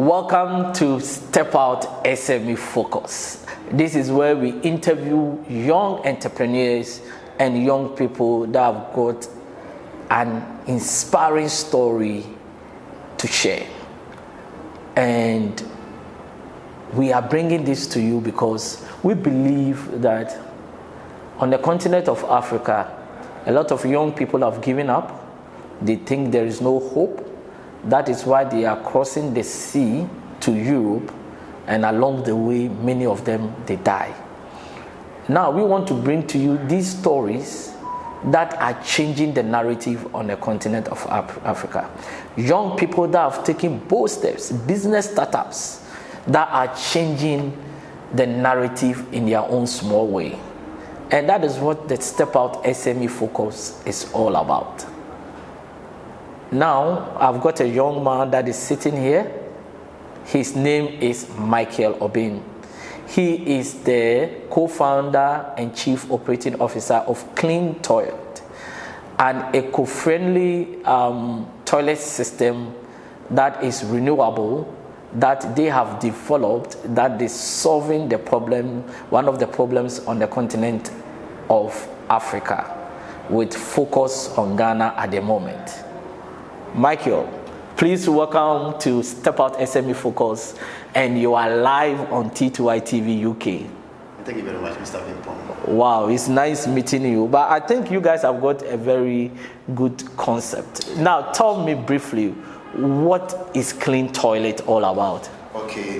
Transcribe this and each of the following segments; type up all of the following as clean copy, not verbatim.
Welcome to Step Out SME Focus. This is where we interview young entrepreneurs and young people that have got an inspiring story to share. And we are bringing this to you because we believe that on the continent of Africa, a lot of young people have given up. They think there is no hope. That is why they are crossing the sea to Europe, and along the way, many of them, they die. Now, we want to bring to you these stories that are changing the narrative on the continent of Africa. Young people that have taken bold steps, business startups that are changing the narrative in their own small way. And that is what the Step Out SME Focus is all about. Now, I've got a young man that is sitting here. His name is Michael Obin. He is the co-founder and chief operating officer of Clean Toilet, an eco-friendly toilet system that is renewable, that they have developed, that is solving the problem, one of the problems on the continent of Africa, with focus on Ghana at the moment. Michael, please welcome to Step Out SME Focus, and you are live on T2i TV UK. Thank you very much, Mr. Bimpong. Wow, it's nice meeting you. But I think you guys have got a very good concept. Now, tell me briefly, what is Clean Toilet all about? Okay,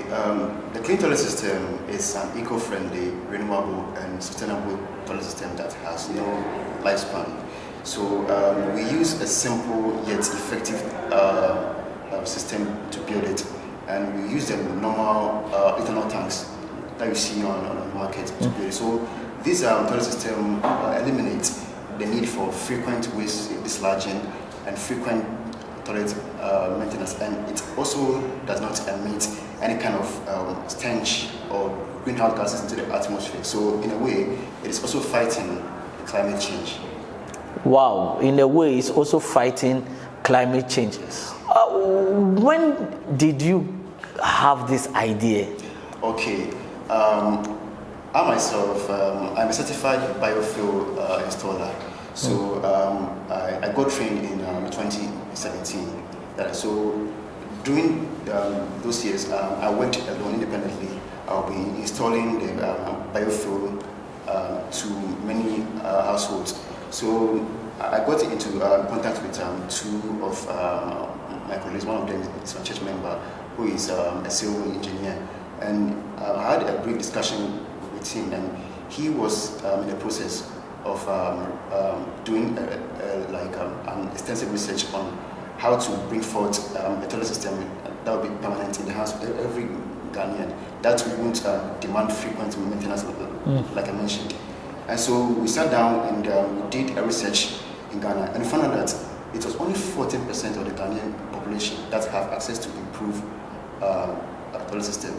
the Clean Toilet system is an eco-friendly, renewable, and sustainable toilet system that has no lifespan. So we use a simple yet effective system to build it, and we use the normal ethanol tanks that you see on the market to build it. So this toilet system eliminates the need for frequent waste dislodging and frequent toilet maintenance, and it also does not emit any kind of stench or greenhouse gases into the atmosphere. So in a way, it is also fighting climate change. Wow, in a way, it's also fighting climate changes. When did you have this idea? Okay, I myself, I'm a certified biofuel installer. So I got trained in 2017. So during those years, I worked alone independently. I'll be installing the biofuel to many households. So I got into contact with two of my colleagues. One of them is my church member, who is a civil engineer. And I had a brief discussion with him, and he was in the process of doing an extensive research on how to bring forth a toilet system that will be permanent in the house of every Ghanaian, that won't demand frequent maintenance, like I mentioned. And so we sat down and we did a research in Ghana, and we found out that it was only 14% of the Ghanaian population that have access to improved toilet system.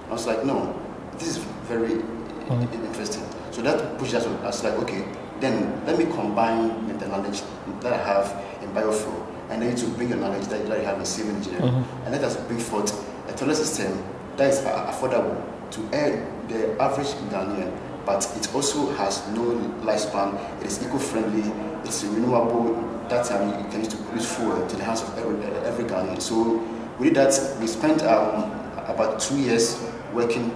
I was like, no, this is very interesting. So that pushed us. I was like, okay, then let me combine the knowledge that I have in biofuel, and then to bring the knowledge that I have in civil engineering, and let us bring forth a toilet system that is affordable to the average Ghanaian, but it also has no lifespan. It is eco-friendly. It's renewable. That you can use to produce fuel to the house of every Ghanaian. So we did that. We spent about 2 years working,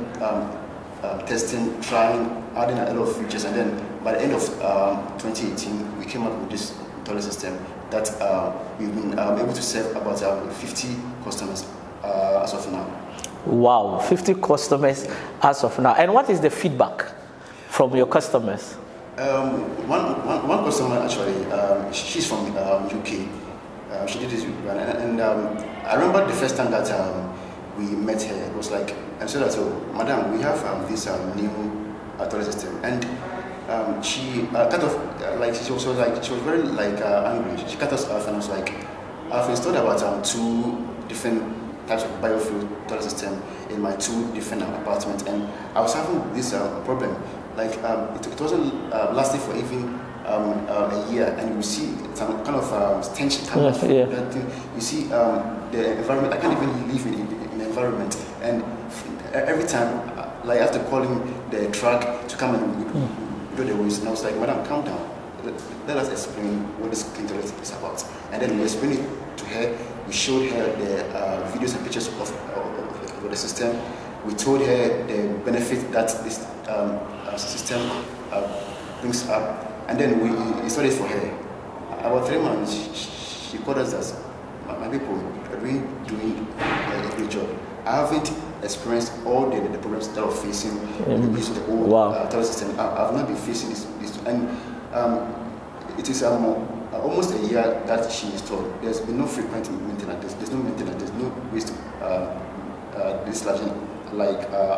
testing, trying, adding a lot of features, and then by the end of 2018, we came up with this toilet system that we've been able to serve about 50 customers as of now. Wow, 50 customers as of now. And what is the feedback from your customers? One customer actually, she's from UK. She did this with Ghana, and I remember the first time that we met her. It was like, I said, "So, madam, we have this new toilet system," and she cut off. She was very angry. She cut us off, and I was like, "I've installed about 2 different types of biofuel toilet system in my 2 different apartments, and I was having this problem. Like it wasn't lasting for even a year, and you see some kind of stench coming from that thing. You see the environment. I can't even live in the environment, and every time, like after calling the truck to come and do the waste, and I was like, "Madam, calm down. Let us explain what this clean toilet is about." And then we explained it to her. We showed her the videos and pictures of the system. We told her the benefit that this system brings up, and then we installed it for her. About 3 months, she called us as, "My people are really doing a great job. I haven't experienced all the problems that I was facing using the old toilet system. I've not been facing this and it is almost a year that she installed. There's been no frequent maintenance. There's no maintenance. There's no waste dislodging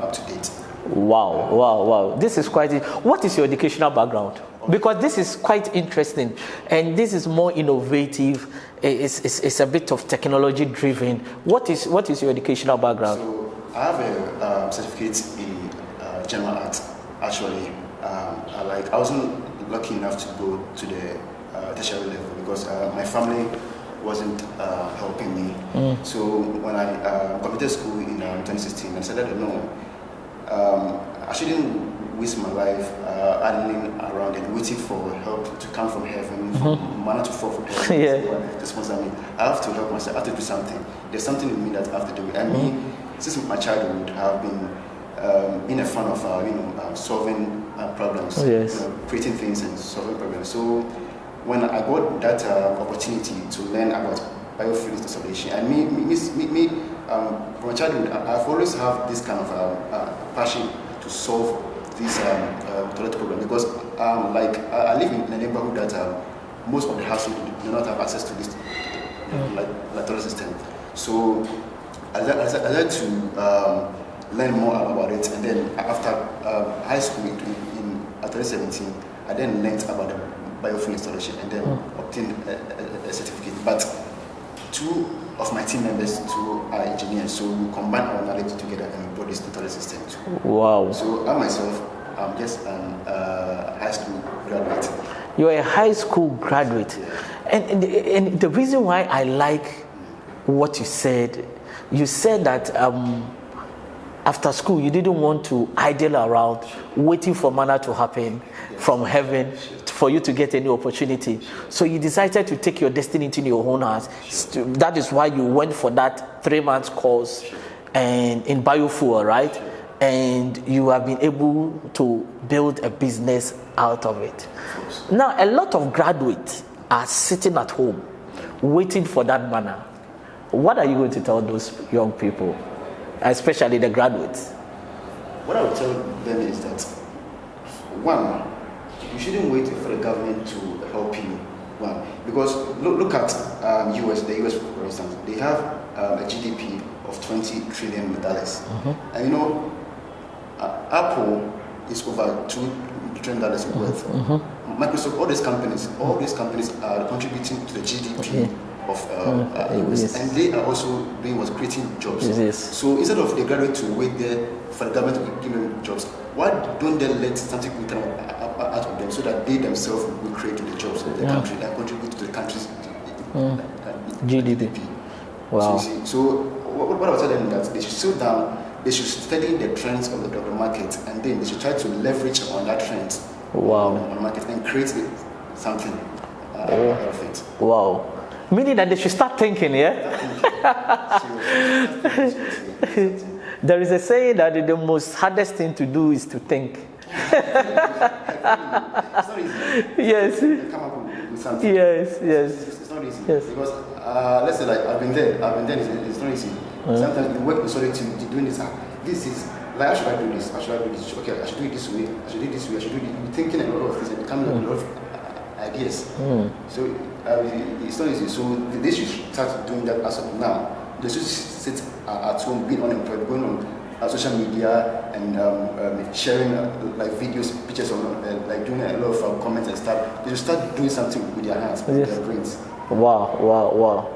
up to date." Wow. This is quite. What is your educational background? Because this is quite interesting, and this is more innovative. It's a bit of technology driven. What is your educational background? So I have a certificate in general art. Actually, I wasn't lucky enough to go to the tertiary level because my family wasn't helping me. So when I completed school in 2016, I said, no, I shouldn't waste my life idling around and waiting for help to come from heaven, from manna to fall from heaven. To sponsor me. I have to help myself. I have to do something. There's something in me that I have to do. And me, since my childhood, I've been a fan of solving problems, creating things and solving problems. So when I got that opportunity to learn about biofuel installation, and me from childhood, I've always had this kind of passion to solve this toilet problem because I live in a neighborhood that most of the houses do not have access to this toilet system. So I like to learn more about it, and then after high school in 2017, I then learned about the biofuel installation and then obtained a certificate. But 2 of my team members are engineers, so we combine our knowledge together and we build this toilet system too. Wow. So I myself, I'm just a high school graduate. You're a high school graduate. Yeah. And the reason why I like what you said that after school you didn't want to idle around waiting for manna to happen from heaven for you to get any opportunity. So you decided to take your destiny into your own hands. That is why you went for that 3-month course and in biofuel, right? And you have been able to build a business out of it. Now, a lot of graduates are sitting at home waiting for that manna. What are you going to tell those young people, especially the graduates? What I would tell them is that, 1, you shouldn't wait for the government to help you. 1, because look at the US, for instance, they have a GDP of $20 trillion. And you know, Apple is over $2 trillion worth. Microsoft, all these companies are contributing to the GDP of US, and they are also creating jobs. So instead of the graduate to wait there for the government to give them jobs, why don't they let something come out of them so that they themselves will create the jobs in the country and contribute to the country's GDP? Wow. So what I would tell them is that they should sit down, they should study the trends of the market, and then they should try to leverage on that trend on the market and create something out of it. Wow. Meaning that they should start thinking, There is a saying that the most hardest thing to do is to think. It's not easy. Yes. Come up with something. Yes. It's not easy. Yes. Because let's say I've been there. It's not easy. Sometimes you work in solitude doing this. This is how should I do this? How should I do this? Okay, I should do it this way. I should do it this way. I should do it. You're thinking a lot of things and coming up with a lot of ideas. So it's not easy. So they should start doing that as of now. They should sit at home, being unemployed, going on social media and sharing videos, pictures, doing a lot of comments and stuff. They should start doing something with their hands, with their brains. Wow.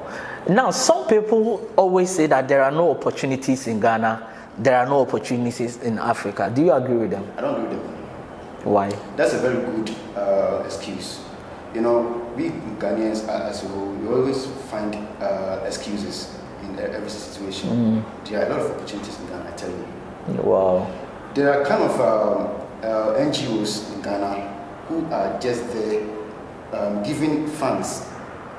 Now, some people always say that there are no opportunities in Ghana, there are no opportunities in Africa. Do you agree with them? I don't agree with them. Why? That's a very good excuse. You know, we Ghanaians as a whole, we always find excuses in every situation. There are a lot of opportunities in Ghana, I tell you. Wow. There are kind of NGOs in Ghana who are just there giving funds,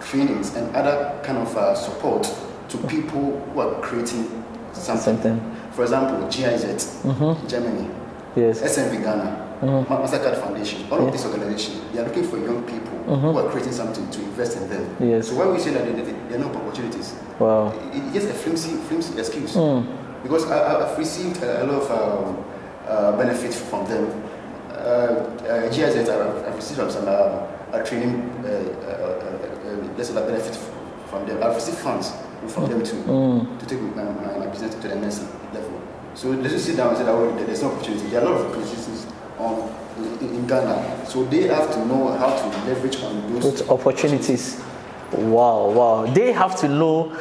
trainings, and other kind of support to people who are creating something. For example, GIZ, Germany, yes. SMV Ghana, Mastercard Foundation, all of these organizations, they are looking for young people who are creating something to invest in them. Yes. So when we say that there are no opportunities, wow. It's just a flimsy excuse. Because I've received a lot of benefits from them. GIZ, I've received some training, let's say benefits from them. I've received funds from them to take my business to the next level. So let's just sit down and say that there's no opportunity. There are a lot of opportunities in Ghana. So they have to know how to leverage on those opportunities. Wow. They have to know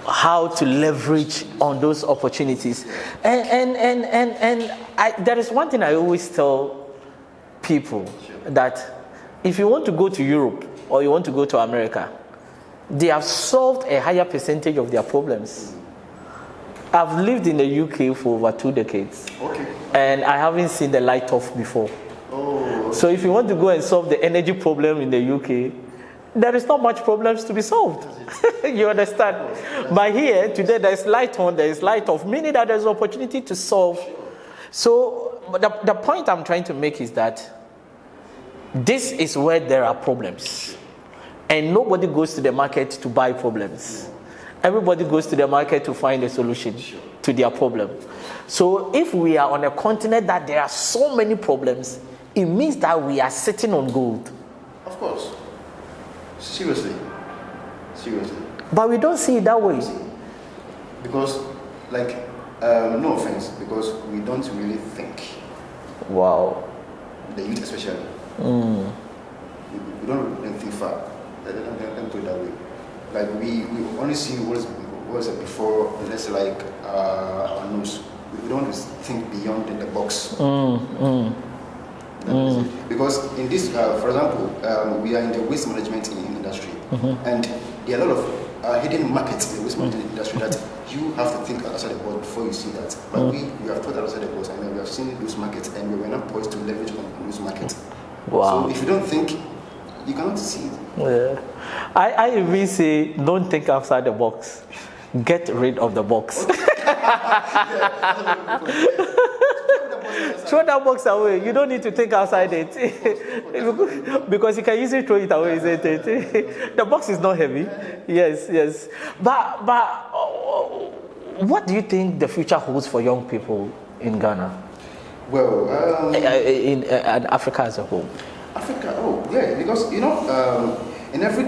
how to leverage on those opportunities. And there is one thing I always tell people, that if you want to go to Europe or you want to go to America, they have solved a higher percentage of their problems. I've lived in the UK for over 2 decades. Okay. And I haven't seen the light off before. Oh. So if you want to go and solve the energy problem in the UK, there is not much problems to be solved. You understand? But here, today, there is light on, there is light off, meaning that there is opportunity to solve. So the point I'm trying to make is that this is where there are problems. And nobody goes to the market to buy problems. Everybody goes to the market to find a solution to their problem. So if we are on a continent that there are so many problems, it means that we are sitting on gold. Of course. Seriously. But we don't see it that way. Because, no offense, because we don't really think. Wow. The youth especially. We don't really think far. Let me put it that way. Like we only see what was before, let's say our nose. We don't think beyond the box. Because in this, for example, we are in the waste management industry, and there are a lot of hidden markets in the waste management industry that you have to think outside the box before you see that. But we have thought outside the box, and we have seen those markets, and we were not poised to leverage on those markets. Wow. So if you don't think, you cannot see it. Yeah. I even say, don't think outside the box. Get rid of the box. Throw that box away. You don't need to think outside it. Because you can easily throw it away, isn't it? The box is not heavy. Yes. But what do you think the future holds for young people in Ghana? Well, in Africa as a whole. Africa, because in every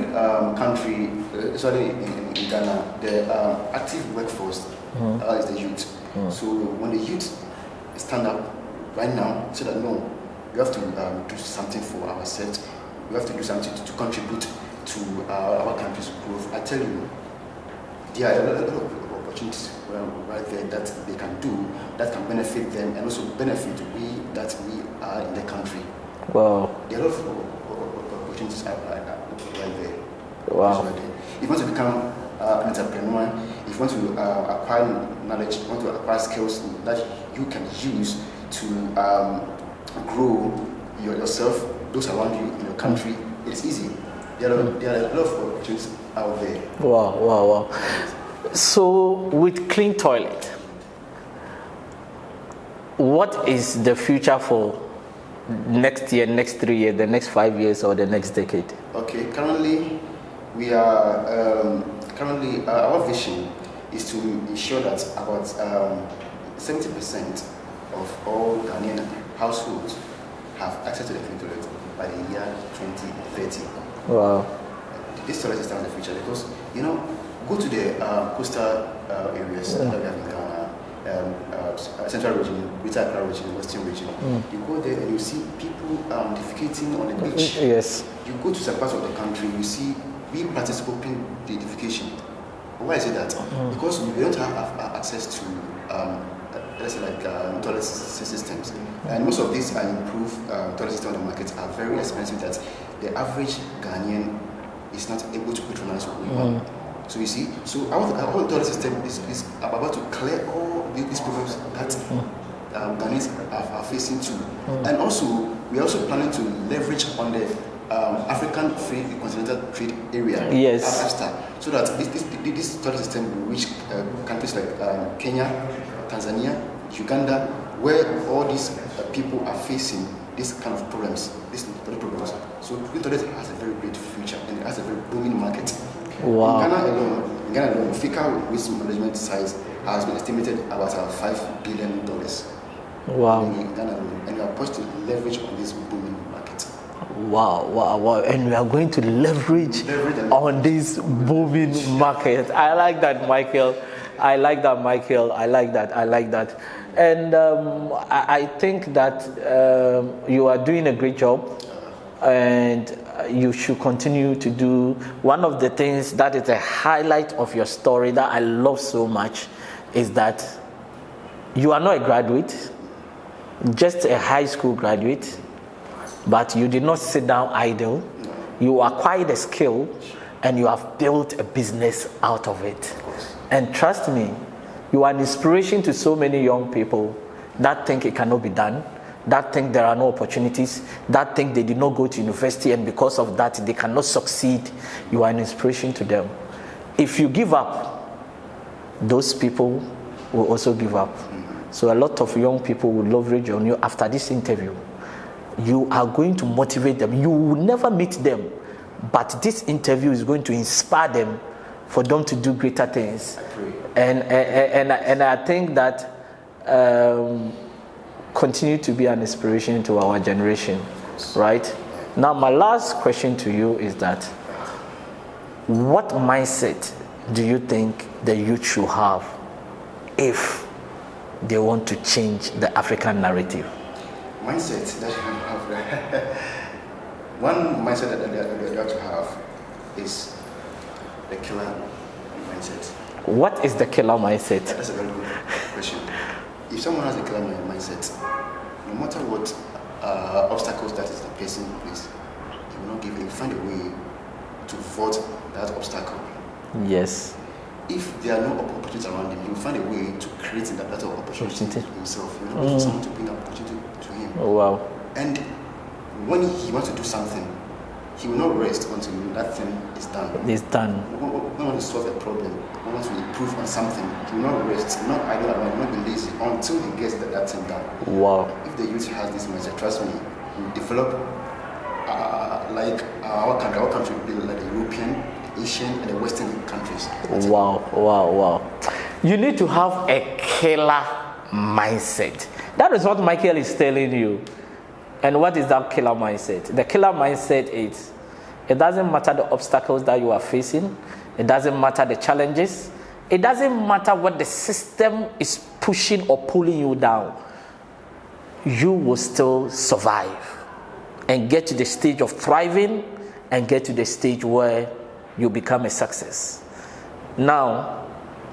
country, especially in Ghana, the active workforce is the youth. So when the youth stand up right now, say that no, we have to do something for ourselves, we have to do something to contribute to our country's growth. I tell you, there are a lot of opportunities right there that they can do, that can benefit them and also benefit we are in the country. Wow. There are a lot of opportunities right there. Wow. If you want to become an entrepreneur, if you want to acquire knowledge, you want to acquire skills that you can use to grow yourself, those around you in your country, it's easy. There are a lot of opportunities out there. Wow. So with clean toilet, what is the future for next year, next 3 years, the next 5 years, or the next decade? Okay, currently we are our vision is to ensure that about 70% of all Ghanaian households have access to the clean toilet by the year 2030. Wow. This toilet system is the future because go to the coastal areas that we have in Ghana. Central region, Greater Accra region, Western region. You go there and you see people defecating on the beach. Yes. You go to some parts of the country, you see we practice open the defecation. Why is it that? Because we don't have access to, let's say, like toilet systems. And most of these improved toilet systems on the market are very expensive that the average Ghanaian is not able to patronize what we want. So you see, so our whole toilet system is about to clear all these problems that Ghanaians are facing too. And also, we're also planning to leverage on the African Free Continental Trade Area, yes, AfCFTA, so that this toilet system will reach countries like Kenya, Tanzania, Uganda, where all these people are facing these kind of problems, these toilet problems. So the toilet has a very great future and it has a very booming market. Wow. In Ghana alone, fecal waste management size has been estimated about $5 billion. Wow. In Ghana alone, and we are poised to leverage on this booming market. Wow. And we are going to leverage on this booming market. I like that, Michael. I like that. And I think that you are doing a great job, and you should continue to do. One of the things that is a highlight of your story that I love so much is that you are not a graduate, just a high school graduate, but you did not sit down idle. You acquired a skill and you have built a business out of it. And trust me, you are an inspiration to so many young people that think it cannot be done, that think there are no opportunities, that think they did not go to university and because of that they cannot succeed. You are an inspiration to them. If you give up, those people will also give up. So a lot of young people will leverage on you after this interview. You are going to motivate them. You will never meet them, but this interview is going to inspire them for them to do greater things. And I think that continue to be an inspiration to our generation, right? Now, my last question to you is that what mindset do you think the youth should have if they want to change the African narrative? Mindset that you have. One mindset that they have to have is the killer mindset. What is the killer mindset? That's a very good question. If someone has a killer mindset, no matter what obstacles that is the person face, he will not give in. Find a way to avoid that obstacle. Yes. If there are no opportunities around him, he will find a way to create that opportunity himself. You know, for someone to bring opportunity to him. Oh, wow. And when he wants to do something, he will not rest until that thing is done. It's done. When he wants to solve a problem, when he wants to improve on something, he will not rest, not idle around, will not be lazy until he gets that thing done. Wow. If the youth has this mindset, trust me, he will develop like our country will be like the European, Asian, and the Western countries. Wow. You need to have a killer mindset. That is what Michael is telling you. And what is that killer mindset? The killer mindset is, it doesn't matter the obstacles that you are facing. It doesn't matter the challenges. It doesn't matter what the system is pushing or pulling you down. You will still survive and get to the stage of thriving and get to the stage where you become a success. Now,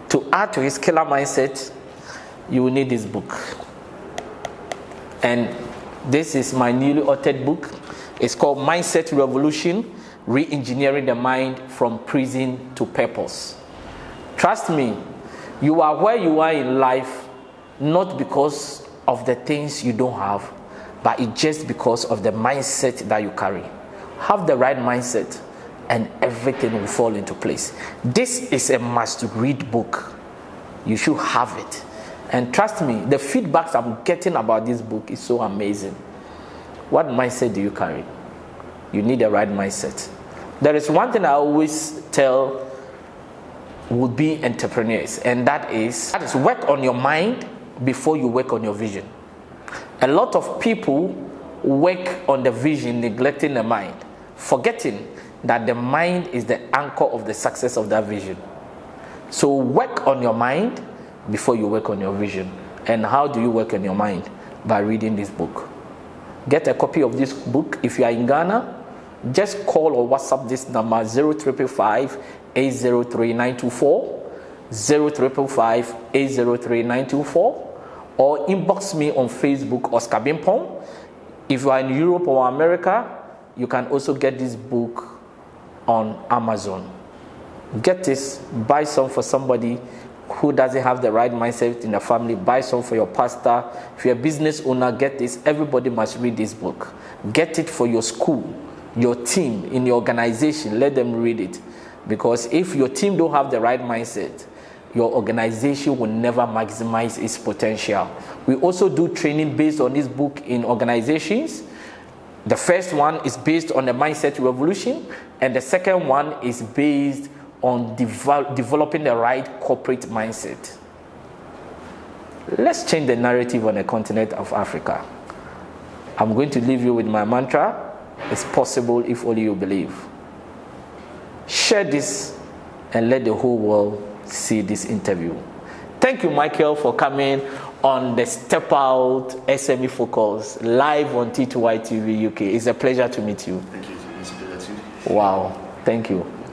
to add to his killer mindset, you will need this book. And this is my newly authored book. It's called Mindset Revolution, Re-Engineering the Mind from Prison to Purpose. Trust me, you are where you are in life not because of the things you don't have, but it's just because of the mindset that you carry. Have the right mindset and everything will fall into place. This is a must-read book. You should have it. And trust me, the feedbacks I'm getting about this book is so amazing. What mindset do you carry? You need the right mindset. There is one thing I always tell would-be entrepreneurs, and that is work on your mind before you work on your vision. A lot of people work on the vision, neglecting the mind, forgetting that the mind is the anchor of the success of that vision. So work on your mind before you work on your vision. And how do you work on your mind? By reading this book. Get a copy of this book. If you are in Ghana, just call or WhatsApp this number 0555 803 924, 0555 803 924, or inbox me on Facebook, Oscar Bimpong. If you are in Europe or America, you can also get this book on Amazon. Get this, buy some for somebody who doesn't have the right mindset in the family, buy some for your pastor. If you're a business owner, get this. Everybody must read this book. Get it for your school, your team, in your organization. Let them read it. Because if your team don't have the right mindset, your organization will never maximize its potential. We also do training based on this book in organizations. The first one is based on the mindset revolution, and the second one is based on developing the right corporate mindset. Let's change the narrative on the continent of Africa. I'm going to leave you with my mantra: it's possible if only you believe. Share this and let the whole world see this interview. Thank you, Michael, for coming on the Step Out SME Focus live on T2i TV UK. It's a pleasure to meet you. Thank you. It's a pleasure too. Wow. Thank you.